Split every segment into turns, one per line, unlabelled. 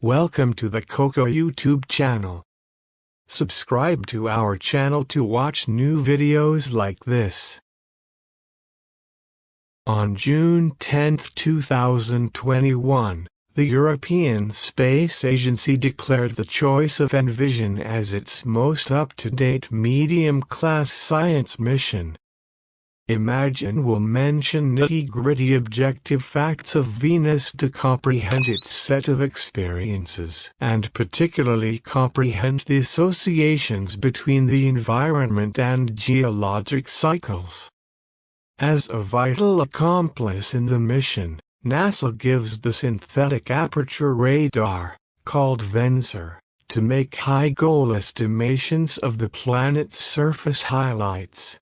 Welcome to the Coco YouTube channel. Subscribe to our channel to watch new videos like this. On June 10, 2021, the European Space Agency declared the choice of Envision as its most up-to-date medium-class science mission. Imagine will mention nitty-gritty objective facts of Venus to comprehend its set of experiences and particularly comprehend the associations between the environment and geologic cycles. As a vital accomplice in the mission, NASA gives the synthetic aperture radar, called VENSER, to make high-goal estimations of the planet's surface highlights.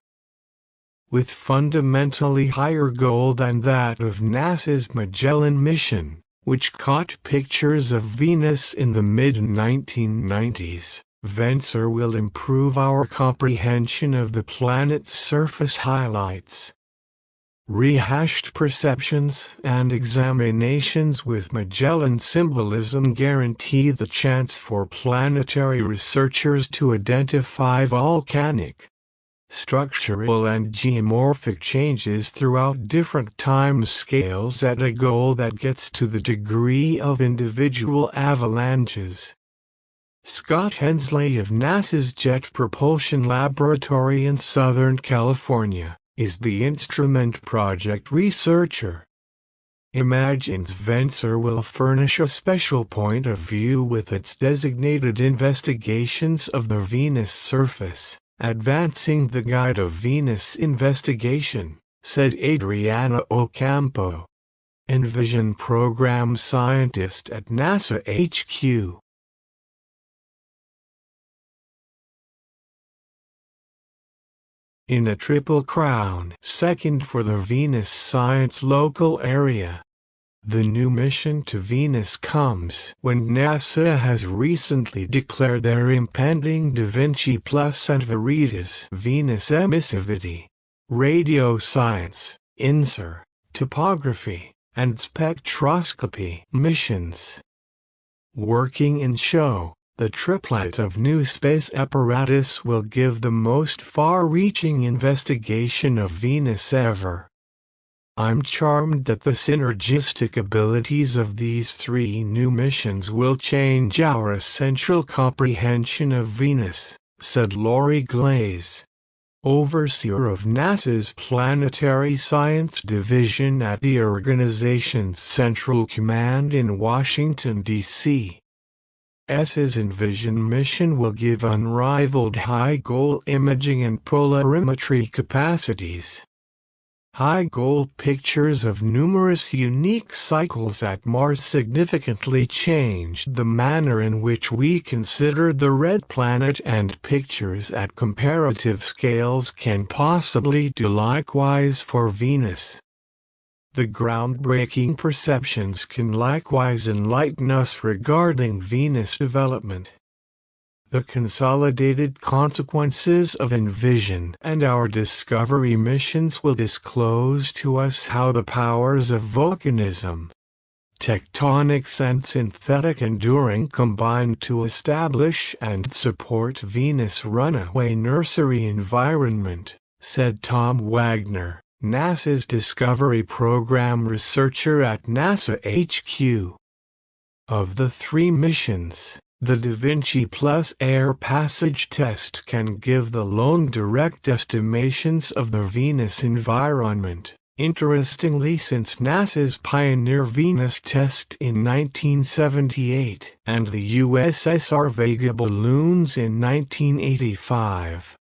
With fundamentally higher goal than that of NASA's Magellan mission, which caught pictures of Venus in the mid-1990s, VENSER will improve our comprehension of the planet's surface highlights. Rehashed perceptions and examinations with Magellan symbolism guarantee the chance for planetary researchers to identify volcanic, structural and geomorphic changes throughout different time scales at a goal that gets to the degree of individual avalanches. Scott Hensley of NASA's Jet Propulsion Laboratory in Southern California is the instrument project researcher. Imagines VENSER will furnish a special point of view with its designated investigations of the Venus surface, advancing the guide of Venus investigation, said Adriana Ocampo, Envision program scientist at NASA HQ. In a Triple Crown second for the Venus Science Local Area. The new mission to Venus comes when NASA has recently declared their impending Da Vinci Plus and Veritas Venus Emissivity, Radio Science, INSER, Topography, and Spectroscopy missions. Working in show, the triplet of new space apparatus will give the most far-reaching investigation of Venus ever. I'm charmed that the synergistic abilities of these three new missions will change our essential comprehension of Venus, said Lori Glaze, overseer of NASA's Planetary Science Division at the organization's Central Command in Washington, D.C. S's Envision mission will give unrivaled high-goal imaging and polarimetry capacities. High-goal pictures of numerous unique cycles at Mars significantly changed the manner in which we consider the red planet, and pictures at comparative scales can possibly do likewise for Venus. The groundbreaking perceptions can likewise enlighten us regarding Venus development. The consolidated consequences of Envision and our Discovery missions will disclose to us how the powers of volcanism, tectonics and synthetic enduring combine to establish and support Venus' runaway nursery environment, said Tom Wagner, NASA's Discovery Program researcher at NASA HQ. Of the three missions, the Da Vinci Plus air passage test can give the lone direct estimations of the Venus environment, interestingly since NASA's Pioneer Venus test in 1978 and the USSR Vega balloons in 1985.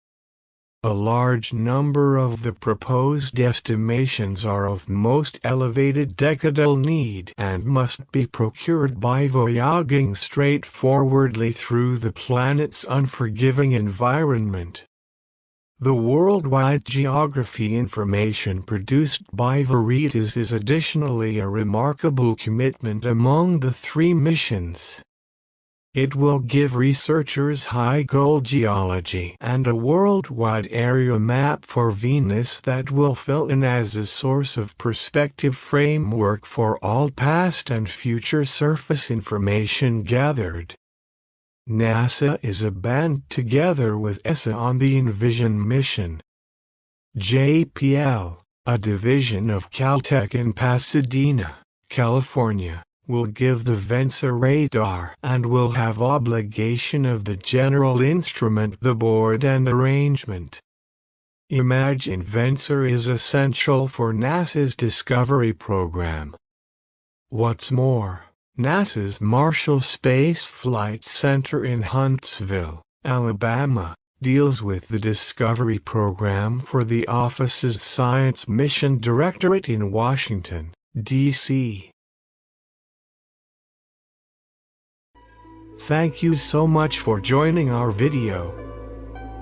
A large number of the proposed estimations are of most elevated decadal need and must be procured by voyaging straightforwardly through the planet's unforgiving environment. The worldwide geography information produced by Veritas is additionally a remarkable commitment among the three missions. It will give researchers high-goal geology and a worldwide area map for Venus that will fill in as a source of perspective framework for all past and future surface information gathered. NASA is a band together with ESA on the Envision mission. JPL, a division of Caltech in Pasadena, California, will give the VENSA radar and will have obligation of the general instrument, the board and arrangement. Imagine VENSA is essential for NASA's Discovery program. What's more, NASA's Marshall Space Flight Center in Huntsville, Alabama, deals with the Discovery program for the office's Science Mission Directorate in Washington, D.C. Thank you so much for joining our video.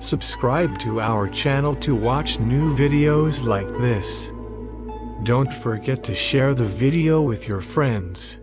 Subscribe to our channel to watch new videos like this. Don't forget to share the video with your friends.